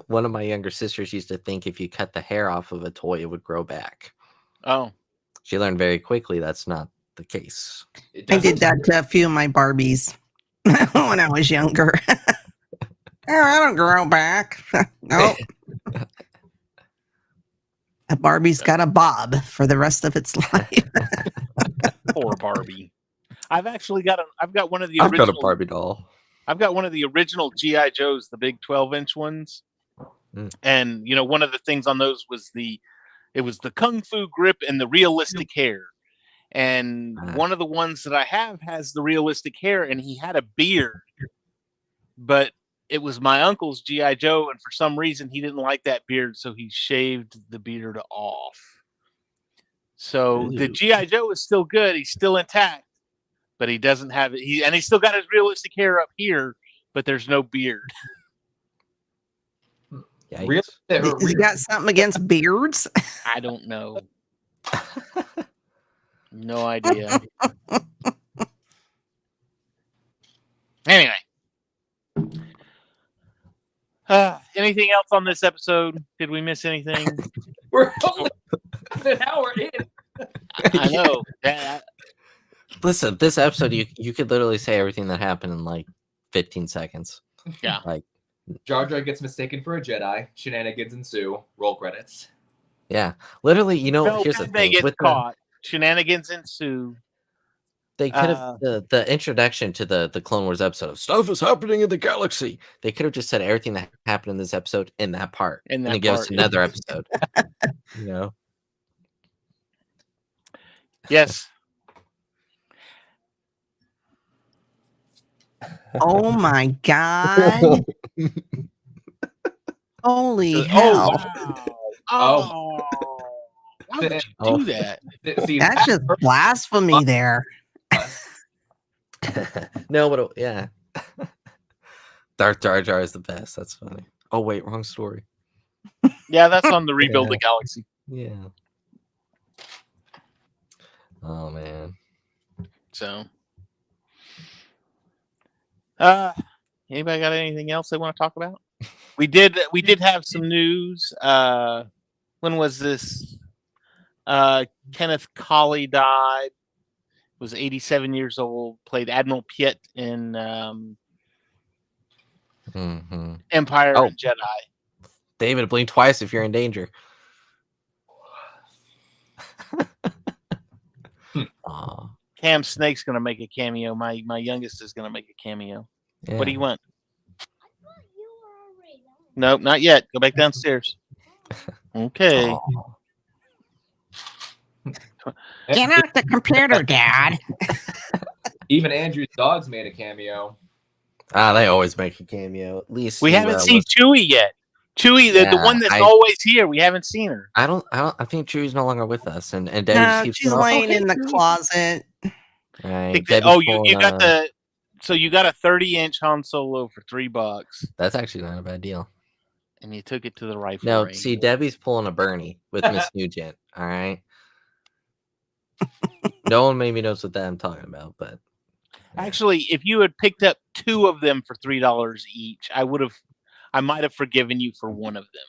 [SPEAKER 4] one of my younger sisters used to think if you cut the hair off of a toy, it would grow back.
[SPEAKER 1] Oh.
[SPEAKER 4] She learned very quickly that's not the case.
[SPEAKER 2] I did that to a few of my Barbies when I was younger. I don't grow back. Nope. A Barbie's got a bob for the rest of its life.
[SPEAKER 1] Poor Barbie. I've got one of the
[SPEAKER 4] I've
[SPEAKER 1] original.
[SPEAKER 4] got a Barbie doll.
[SPEAKER 1] I've got one of the original G.I. Joes, the big 12-inch ones. And one of the things on those was it was the kung fu grip and the realistic hair. And one of the ones that I have has the realistic hair, and he had a beard. But it was my uncle's G.I. Joe, and for some reason he didn't like that beard, so he shaved the beard off. So the G.I. Joe is still good. He's still intact, but he doesn't have it. He's still got his realistic hair up here, but there's no beard.
[SPEAKER 2] Really? You got something against beards?
[SPEAKER 1] I don't know. No idea. Anyway. Anything else on this episode? Did we miss anything?
[SPEAKER 3] We're only an hour in.
[SPEAKER 1] I know.
[SPEAKER 4] Listen, this episode, you could literally say everything that happened in like 15 seconds.
[SPEAKER 1] Yeah.
[SPEAKER 4] Like
[SPEAKER 3] Jar Jar gets mistaken for a Jedi. Shenanigans ensue. Roll credits.
[SPEAKER 4] Yeah. Literally, here's the thing.
[SPEAKER 1] Get caught. Shenanigans ensue.
[SPEAKER 4] They could have the introduction to the Clone Wars episode. Stuff is happening in the galaxy. They could have just said everything that happened in this episode in that part, and then give us another episode.
[SPEAKER 1] Yes.
[SPEAKER 2] Oh my God! Holy hell!
[SPEAKER 1] Wow. Why would you do that?
[SPEAKER 2] That's just blasphemy there.
[SPEAKER 4] No, but yeah. Darth Jar Jar is the best. That's funny. Oh wait, wrong story.
[SPEAKER 1] Yeah, that's on the Rebuild the Galaxy.
[SPEAKER 4] Yeah. Oh man.
[SPEAKER 1] So, anybody got anything else they want to talk about? We did have some news. When was this? Kenneth Colley died. Was 87 years old. Played Admiral Piet in Empire and Jedi.
[SPEAKER 4] David, blink twice if you're in danger.
[SPEAKER 1] Cam Snake's gonna make a cameo. My youngest is gonna make a cameo.
[SPEAKER 4] Yeah.
[SPEAKER 1] What do you want? Nope, not yet. Go back downstairs. Okay.
[SPEAKER 4] Oh.
[SPEAKER 2] Get out the computer, Dad.
[SPEAKER 3] Even Andrew's dogs made a cameo.
[SPEAKER 4] They always make a cameo. At least
[SPEAKER 1] We haven't seen Chewie yet. Chewie, the one that's always here. We haven't seen her.
[SPEAKER 4] I think Chewie's no longer with us, and Debbie
[SPEAKER 2] No,
[SPEAKER 4] keeps
[SPEAKER 2] she's laying in the closet.
[SPEAKER 4] Right.
[SPEAKER 1] You got the. So you got a 30-inch Han Solo for $3.
[SPEAKER 4] That's actually not a bad deal.
[SPEAKER 1] And you took it to the rifle
[SPEAKER 4] No,
[SPEAKER 1] range.
[SPEAKER 4] see, Debbie's pulling a Bernie with Miss Nugent. All right. No one maybe knows what that I'm talking about, but
[SPEAKER 1] actually, if you had picked up 2 of them for $3 each, I might have forgiven you for one of them.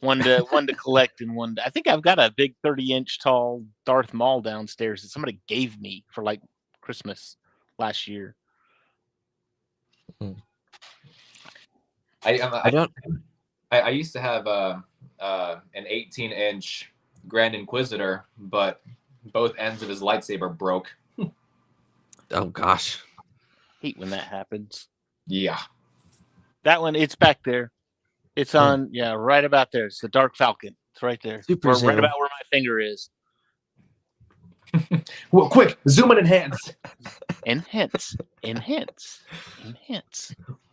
[SPEAKER 1] One to collect and one to, I think I've got a big 30-inch tall Darth Maul downstairs that somebody gave me for like Christmas last year.
[SPEAKER 3] I used to have an 18-inch Grand Inquisitor, but both ends of his lightsaber broke.
[SPEAKER 4] oh gosh,
[SPEAKER 1] hate when that happens.
[SPEAKER 3] Yeah,
[SPEAKER 1] that one, it's back there. It's on, right about there. It's the Dark Falcon. It's right there. Right about where my finger is.
[SPEAKER 3] Well, quick, zoom and enhance.
[SPEAKER 1] Enhance.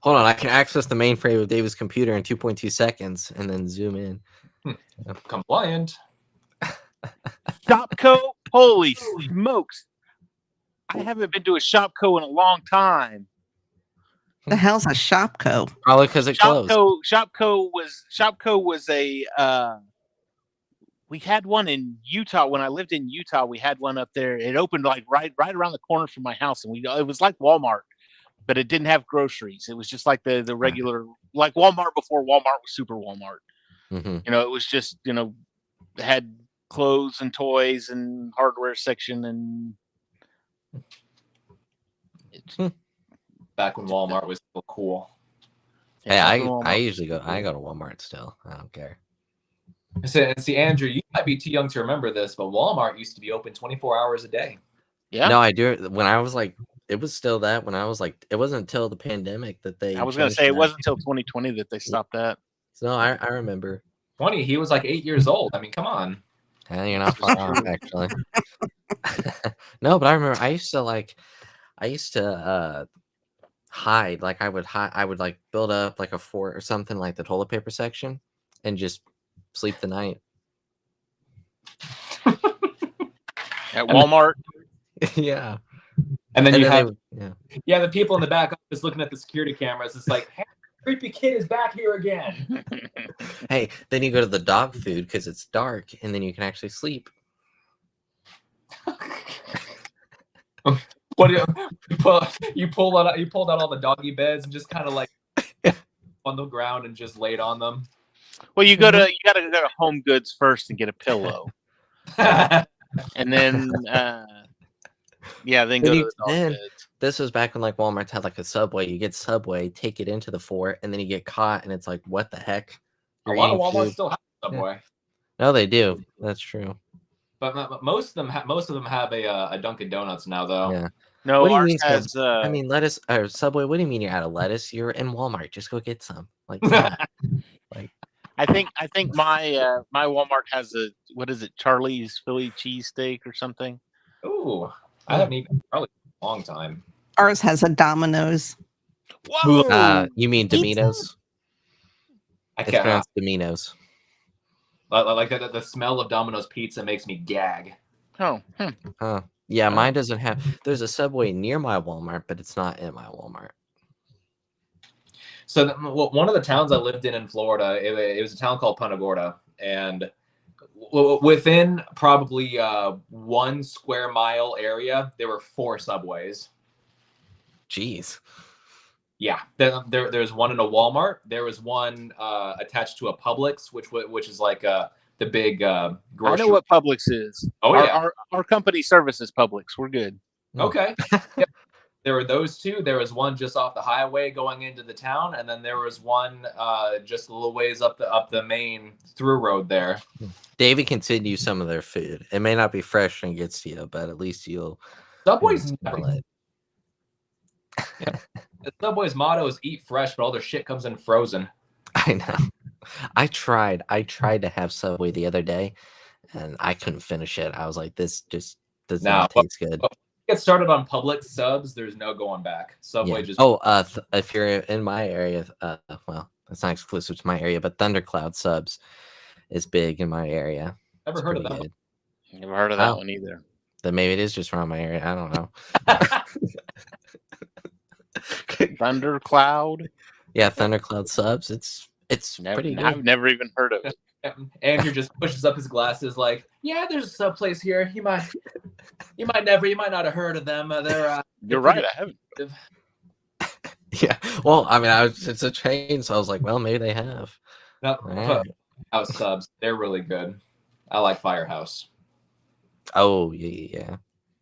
[SPEAKER 4] Hold on, I can access the mainframe of David's computer in 2.2 seconds and then zoom in.
[SPEAKER 3] Compliant.
[SPEAKER 1] Shopco? Holy smokes. I haven't been to a Shopco in a long time.
[SPEAKER 2] The hell's a Shopco?
[SPEAKER 4] Probably because it closed.
[SPEAKER 1] Shopco was a we had one in Utah when I lived in Utah. We had one up there. It opened like right around the corner from my house, and it was like Walmart, but it didn't have groceries. It was just like the regular, like Walmart before Walmart was Super Walmart.
[SPEAKER 4] Mm-hmm.
[SPEAKER 1] It was just had clothes and toys and hardware section, and
[SPEAKER 3] back when Walmart was still cool.
[SPEAKER 4] Hey, I usually go. I go to Walmart still. I don't care.
[SPEAKER 3] See, Andrew, you might be too young to remember this, but Walmart used to be open 24 hours a day.
[SPEAKER 1] Yeah.
[SPEAKER 4] No, I do. When I was like, it was still that. When I was like, it wasn't until the pandemic that they.
[SPEAKER 1] I was going to say it wasn't until 2020 that they stopped that.
[SPEAKER 4] So I remember.
[SPEAKER 3] 20. He was like 8 years old. I mean, come on.
[SPEAKER 4] You're not far off, actually. No, but I remember I used to hide. Like I would like build up like a fort or something like the toilet paper section and just sleep the night
[SPEAKER 1] at Walmart.
[SPEAKER 3] Yeah. And then you have the people in the back office looking at the security cameras. It's like, hey, creepy kid is back here again.
[SPEAKER 4] Hey, then you go to the dog food because it's dark, and then you can actually sleep.
[SPEAKER 3] What do you pulled out all the doggy beds and just kind of like on the ground and just laid on them?
[SPEAKER 1] Well, you gotta go to Home Goods first and get a pillow, and then then go to the dog beds.
[SPEAKER 4] This was back when like Walmart had like a Subway. You get Subway, take it into the fort, and then you get caught, and it's like, what the heck?
[SPEAKER 3] A lot of Walmart still have Subway.
[SPEAKER 4] Yeah. No, they do. That's true.
[SPEAKER 3] But most of them have a Dunkin' Donuts now, though.
[SPEAKER 4] Yeah.
[SPEAKER 1] No,
[SPEAKER 4] what do you
[SPEAKER 1] ours
[SPEAKER 4] mean,
[SPEAKER 1] has.
[SPEAKER 4] I mean, lettuce or Subway. What do you mean you're out of lettuce? You're in Walmart. Just go get some. Like,
[SPEAKER 1] I think my Walmart has what is it? Charlie's Philly cheesesteak or something.
[SPEAKER 3] Ooh, I haven't eaten probably a long time.
[SPEAKER 2] Ours has a Domino's.
[SPEAKER 1] Whoa!
[SPEAKER 4] You mean Domino's?
[SPEAKER 3] It's
[SPEAKER 4] pronounced Domino's.
[SPEAKER 3] Like the smell of Domino's pizza makes me gag.
[SPEAKER 1] Oh.
[SPEAKER 4] Yeah, mine doesn't have. There's a Subway near my Walmart, but it's not in my Walmart.
[SPEAKER 3] So one of the towns I lived in Florida, it was a town called Punta Gorda, and within probably 1 square mile area, there were 4 Subways.
[SPEAKER 4] Jeez.
[SPEAKER 3] Yeah, there's one in a Walmart. There was one attached to a Publix, which is like the big grocery.
[SPEAKER 1] I know what Publix is.
[SPEAKER 3] Oh yeah,
[SPEAKER 1] our company services Publix. We're good.
[SPEAKER 3] Okay. Yeah. there were those two. There was one just off the highway going into the town, and then there was one just a little ways up the main through road there.
[SPEAKER 4] David can send you some of their food. It may not be fresh when it gets to you, but at least you'll.
[SPEAKER 3] Subway's
[SPEAKER 4] it.
[SPEAKER 3] Yeah. The Subway's motto is "Eat fresh," but all their shit comes in frozen.
[SPEAKER 4] I know. I tried to have Subway the other day, and I couldn't finish it. I was like, "This just does not taste good."
[SPEAKER 3] Get started on public subs. There's no going back. Subway just.
[SPEAKER 4] If you're in my area, well, it's not exclusive to my area, but Thundercloud subs is big in my area.
[SPEAKER 3] Never heard of that.
[SPEAKER 1] Never heard of that one either.
[SPEAKER 4] Then maybe it is just around my area. I don't know.
[SPEAKER 1] Thundercloud.
[SPEAKER 4] Yeah, Thundercloud subs. It's pretty good.
[SPEAKER 1] I've never even heard of it.
[SPEAKER 3] Andrew just pushes up his glasses like, yeah, there's a sub place here. You might not have heard of them.
[SPEAKER 1] You're right, I haven't.
[SPEAKER 4] Yeah. Well, I mean, it's a chain, so I was like, well, maybe they have.
[SPEAKER 3] No, Firehouse subs. They're really good. I like Firehouse.
[SPEAKER 4] Oh, yeah.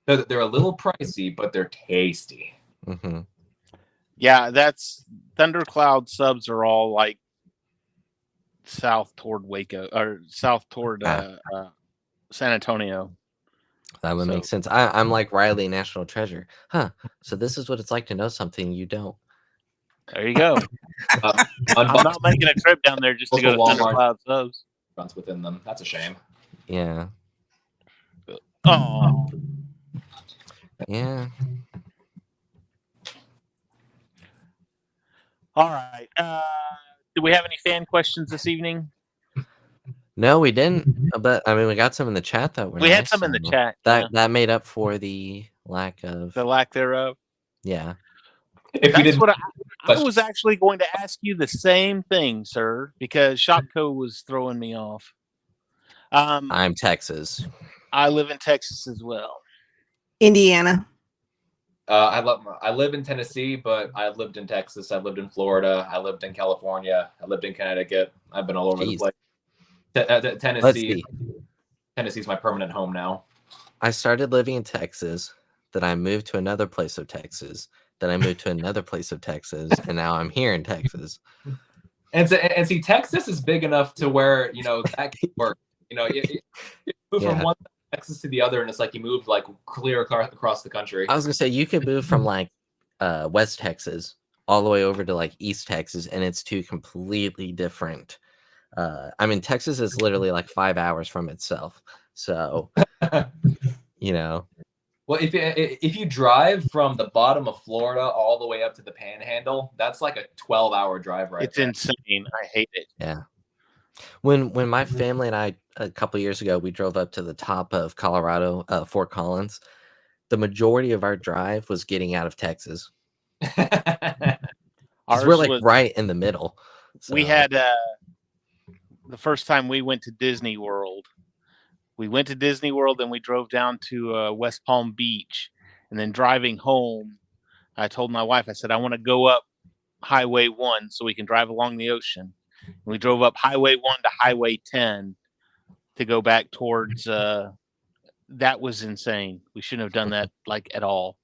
[SPEAKER 3] They're a little pricey, but they're tasty.
[SPEAKER 4] Mm-hmm.
[SPEAKER 1] Yeah, that's Thundercloud subs are all like south toward Waco or south toward San Antonio.
[SPEAKER 4] That would make sense. I'm like Riley, National Treasure. Huh. So this is what it's like to know something you don't.
[SPEAKER 1] There you go. I'm not making a trip down there just to go to Thundercloud subs.
[SPEAKER 3] Runs within them. That's a shame.
[SPEAKER 4] Yeah.
[SPEAKER 1] Oh.
[SPEAKER 4] Yeah.
[SPEAKER 1] All right. Do we have any fan questions this evening?
[SPEAKER 4] No, we didn't. But I mean, we got some in the chat that were.
[SPEAKER 1] We had some in the chat.
[SPEAKER 4] That made up for the lack
[SPEAKER 1] thereof.
[SPEAKER 4] Yeah.
[SPEAKER 1] That's what I was actually going to ask you the same thing, sir, because Shopco was throwing me off.
[SPEAKER 4] I'm Texas.
[SPEAKER 1] I live in Texas as well.
[SPEAKER 2] Indiana.
[SPEAKER 3] I live in Tennessee, but I lived in Texas. I lived in Florida. I lived in California. I lived in Connecticut. I've been all over the place. Tennessee. Tennessee's my permanent home now.
[SPEAKER 4] I started living in Texas. Then I moved to another place of Texas. Then I moved to another place of Texas, and now I'm here in Texas.
[SPEAKER 3] And see, Texas is big enough to where that can work. You move from one Texas to the other, and it's like you moved like clear across the country.
[SPEAKER 4] I was gonna say you could move from like West Texas all the way over to like East Texas, and it's two completely different. I mean, Texas is literally like 5 hours from itself, so
[SPEAKER 3] Well, if you drive from the bottom of Florida all the way up to the Panhandle, that's like a 12-hour drive, right?
[SPEAKER 1] It's insane. I hate it.
[SPEAKER 4] Yeah. When my family and I a couple years ago we drove up to the top of Colorado, Fort Collins, the majority of our drive was getting out of Texas. We're like right in the middle. So.
[SPEAKER 1] We had the first time we went to Disney World. We went to Disney World and we drove down to West Palm Beach, and then driving home, I told my wife, I said, I want to go up Highway 1 so we can drive along the ocean. And we drove up Highway 1 to Highway 10 to go back towards that was insane. We shouldn't have done that like at all.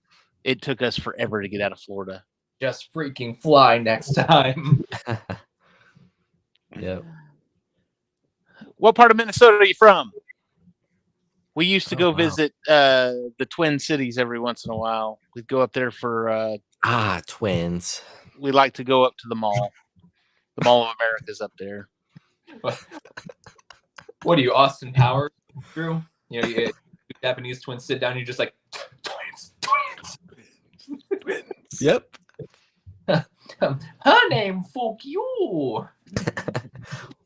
[SPEAKER 1] It took us forever to get out of Florida.
[SPEAKER 3] Just freaking fly next time.
[SPEAKER 4] Yep.
[SPEAKER 1] What part of Minnesota are you from? We used to go visit the Twin Cities every once in a while. We'd go up there for
[SPEAKER 4] Twins.
[SPEAKER 1] We like to go up to the mall. The Mall of America's up there.
[SPEAKER 3] What are you, Austin Powers, Drew? You Japanese twins sit down and you're just like, twins.
[SPEAKER 4] Yep.
[SPEAKER 3] Her name, fuck you.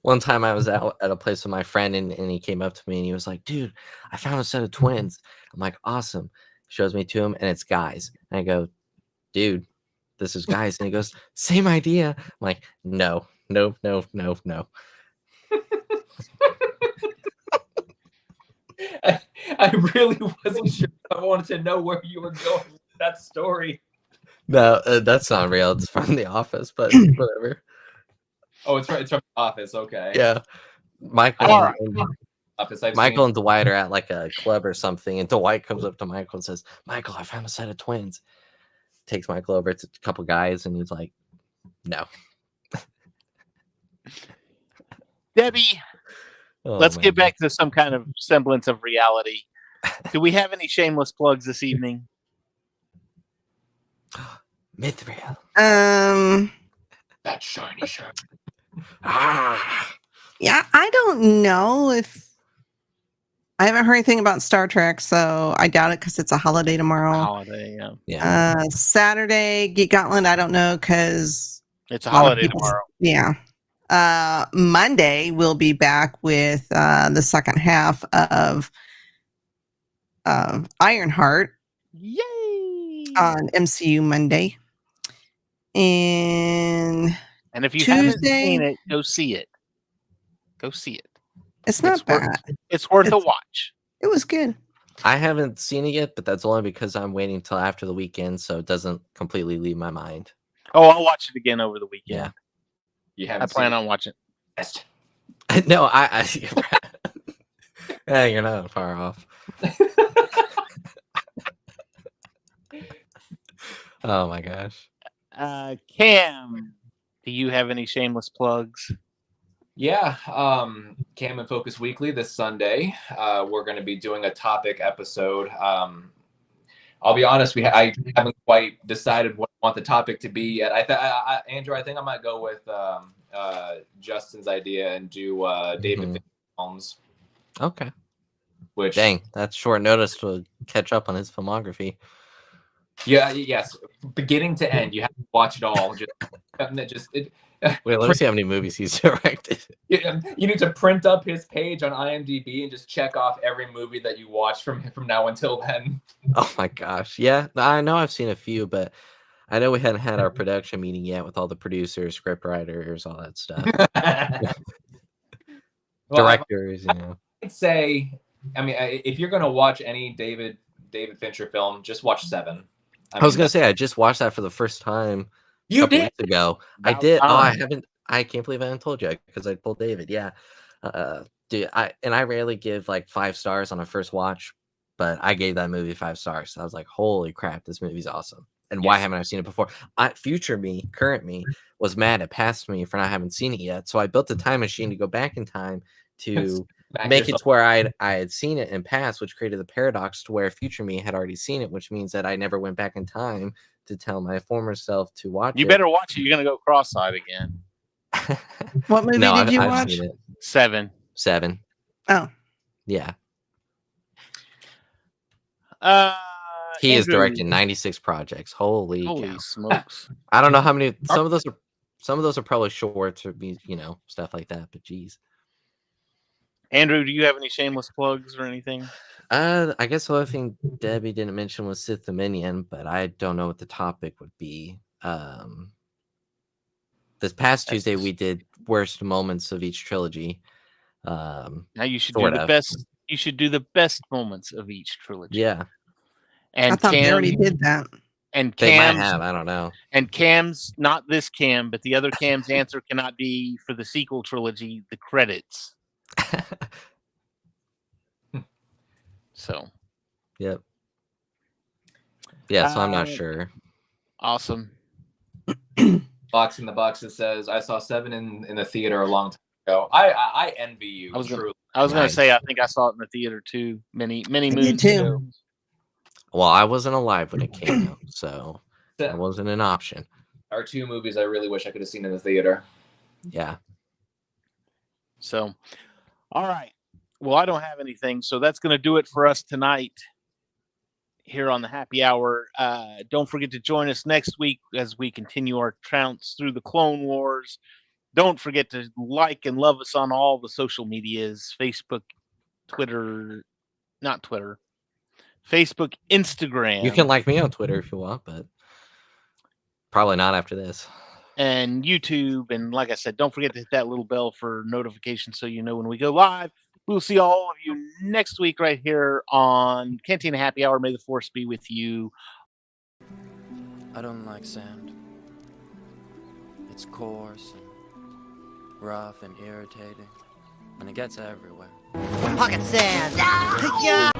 [SPEAKER 4] One time I was out at a place with my friend and he came up to me and he was like, dude, I found a set of twins. I'm like, awesome. Shows me to him and it's guys. And I go, dude, this is guys. And he goes, same idea. I'm like, no.
[SPEAKER 3] I really wasn't sure. I wanted to know where you were going with that story.
[SPEAKER 4] No, that's not real. It's from The Office, but whatever.
[SPEAKER 3] Oh, it's from The Office. Okay.
[SPEAKER 4] Yeah. Michael
[SPEAKER 3] Michael
[SPEAKER 4] and Dwight are at like a club or something, and Dwight comes up to Michael and says, Michael, I found a set of twins. takes Michael over to a couple guys, and he's like, "No."
[SPEAKER 1] Debbie, let's get back to some kind of semblance of reality. Do we have any shameless plugs this evening?
[SPEAKER 4] Mithril.
[SPEAKER 3] That shiny shirt.
[SPEAKER 2] Yeah, I don't know if I haven't heard anything about Star Trek, so I doubt it because it's a holiday tomorrow.
[SPEAKER 1] Holiday,
[SPEAKER 4] Yeah.
[SPEAKER 2] Saturday, Geek Gauntlet, I don't know because
[SPEAKER 1] it's a holiday tomorrow.
[SPEAKER 2] Yeah. Monday, we'll be back with the second half of Ironheart.
[SPEAKER 1] Yay!
[SPEAKER 2] On MCU Monday. And
[SPEAKER 1] if you
[SPEAKER 2] Tuesday,
[SPEAKER 1] haven't seen it, go see it. Go see it.
[SPEAKER 2] It's not bad.
[SPEAKER 1] It's worth a watch.
[SPEAKER 2] It was good.
[SPEAKER 4] I haven't seen it yet, but that's only because I'm waiting till after the weekend, so it doesn't completely leave my mind.
[SPEAKER 1] Oh, I'll watch it again over the weekend.
[SPEAKER 4] Yeah.
[SPEAKER 3] You haven't
[SPEAKER 1] I plan on watching
[SPEAKER 3] it.
[SPEAKER 4] No, yeah, you're not far off. Oh my gosh.
[SPEAKER 1] Cam, do you have any shameless plugs?
[SPEAKER 3] Yeah, Cam and Focus Weekly this Sunday. We're going to be doing a topic episode. I'll be honest, I haven't quite decided what I want the topic to be yet. Andrew, I think I might go with Justin's idea and do David Fincher films.
[SPEAKER 4] Okay.
[SPEAKER 3] Which,
[SPEAKER 4] dang, that's short notice to catch up on his filmography.
[SPEAKER 3] Yeah, yes, beginning to end, you have to watch it all.
[SPEAKER 4] Wait, let me see how many movies he's directed.
[SPEAKER 3] You need to print up his page on IMDb and just check off every movie that you watch from now until then.
[SPEAKER 4] Oh my gosh. Yeah, I know I've seen a few, but I know we hadn't had our production meeting yet with all the producers, script writers, all that stuff. Directors, you know.
[SPEAKER 3] I'd say, if you're going to watch any David Fincher film, just watch Seven.
[SPEAKER 4] I was going to say, I just watched that for the first time a couple weeks ago. I did. I can't believe I haven't told you because I told David. Yeah. Dude, I rarely give like 5 stars on a first watch, but I gave that movie 5 stars. I was like, holy crap, this movie's awesome. And why haven't I seen it before? Future me, current me, was mad at past me for not having seen it yet. So I built a time machine to go back in time to make it to where I had seen it in past, which created the paradox to where future me had already seen it, which means that I never went back in time to tell my former self to watch it.
[SPEAKER 1] You better watch it. You're going to go cross-eyed again.
[SPEAKER 2] What movie did you watch?
[SPEAKER 1] Seven.
[SPEAKER 2] Oh.
[SPEAKER 4] Yeah.
[SPEAKER 1] He
[SPEAKER 4] is directing 96 projects. Holy cow.
[SPEAKER 1] Smokes.
[SPEAKER 4] I don't know how many. Some of those are probably shorts or stuff like that, but geez.
[SPEAKER 1] Andrew, do you have any shameless plugs or anything?
[SPEAKER 4] I guess the other thing Debbie didn't mention was Sith Dominion, but I don't know what the topic would be. This past Tuesday we did worst moments of each trilogy.
[SPEAKER 1] Now you should do the best. You should do the best moments of each trilogy.
[SPEAKER 4] Yeah.
[SPEAKER 1] And
[SPEAKER 2] I thought they already did that.
[SPEAKER 1] And
[SPEAKER 4] they might have. I don't know.
[SPEAKER 1] And Cam's, not this Cam, but the other Cam's answer cannot be for the sequel trilogy, the credits. So.
[SPEAKER 4] Yep. Yeah, so I'm not sure.
[SPEAKER 1] Awesome.
[SPEAKER 3] Box in the box that says, I saw Seven in the theater a long time ago. I envy you.
[SPEAKER 1] I was going to say, I think I saw it in the theater too, many moons ago.
[SPEAKER 4] Well, I wasn't alive when it came out, so that wasn't an option.
[SPEAKER 3] Are 2 movies I really wish I could have seen in the theater.
[SPEAKER 4] Yeah.
[SPEAKER 1] So, all right. Well, I don't have anything, so that's going to do it for us tonight here on the Happy Hour. Don't forget to join us next week as we continue our trounce through the Clone Wars. Don't forget to like and love us on all the social medias, Facebook, Twitter, not Twitter, Facebook, Instagram.
[SPEAKER 4] You can like me on Twitter if you want, but probably not after this.
[SPEAKER 1] And YouTube. And like I said, don't forget to hit that little bell for notifications so you know when we go live. We'll see all of you next week right here on Cantina Happy Hour. May the Force be with you.
[SPEAKER 5] I don't like sand. It's coarse and rough and irritating, and it gets everywhere.
[SPEAKER 6] Pocket sand. Yeah.